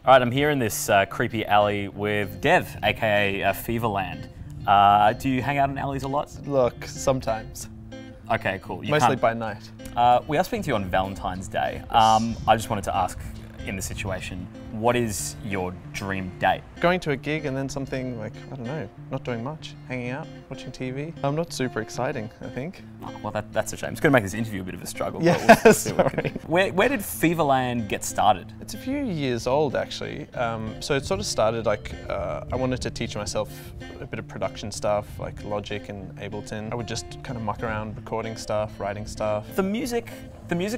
All right, I'm here in this creepy alley with Dev, aka Feverland. Do you hang out in alleys a lot? Look, sometimes. Okay, cool. Mostly by night. We are speaking to you on Valentine's Day. I just wanted to ask, in the situation, what is your dream date? Going to a gig and then something like, I don't know, not doing much, hanging out, watching TV. Not super exciting, I think. Oh, well, that's a shame. It's going to make this interview a bit of a struggle. Yeah, but we'll sorry. Where did Feverland get started? It's a few years old, actually. So it sort of started like, I wanted to teach myself a bit of production stuff, like Logic and Ableton. I would just kind of muck around recording stuff, writing stuff. The music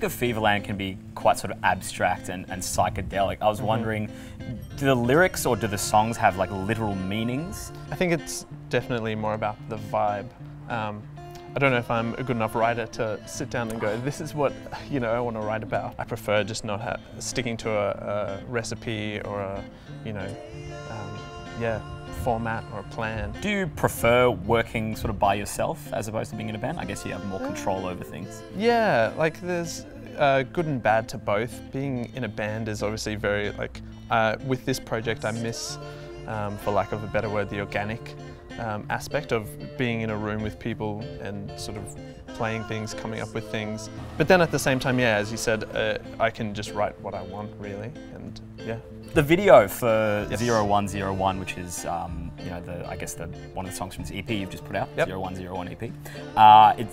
of Feverland can be quite sort of abstract and psychedelic. I was wondering, do the lyrics or do the songs have like literal meanings? I think it's definitely more about the vibe. I don't know if I'm a good enough writer to sit down and go, this is what I want to write about. I prefer just not sticking to a recipe or a format or a plan. Do you prefer working sort of by yourself as opposed to being in a band? I guess you have more control over things. Yeah, like there's good and bad to both. Being in a band is obviously very with this project I miss, for lack of a better word, the organic aspect of being in a room with people and sort of playing things, coming up with things. But then at the same time, yeah, as you said, I can just write what I want, really, and yeah. The video for 0101, which is I guess one of the songs from this EP you've just put out, 0101 EP.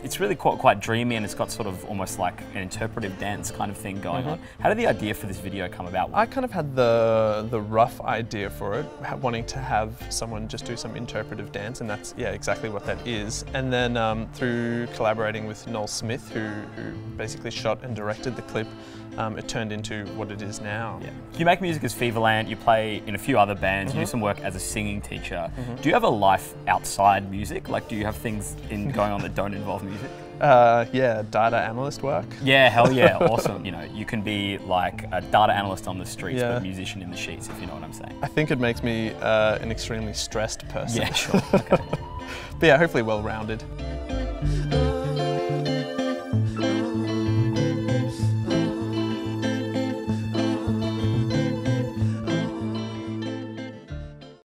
It's really quite dreamy, and it's got sort of almost like an interpretive dance kind of thing going on. How did the idea for this video come about? I kind of had the rough idea for it, wanting to have someone just do some interpretive dance, and that's exactly what that is. And then through collaborating with Noel Smith, who basically shot and directed the clip, it turned into what it is now. Yeah. You make music as Feverland, you play in a few other bands, you do some work as a singing teacher. Do you have a life outside music? Like, do you have things going on that don't involve music? Yeah, data analyst work. Yeah, hell yeah, awesome. You can be like a data analyst on the streets, but a musician in the sheets, if you know what I'm saying. I think it makes me an extremely stressed person. Yeah, sure, okay. But yeah, hopefully well-rounded.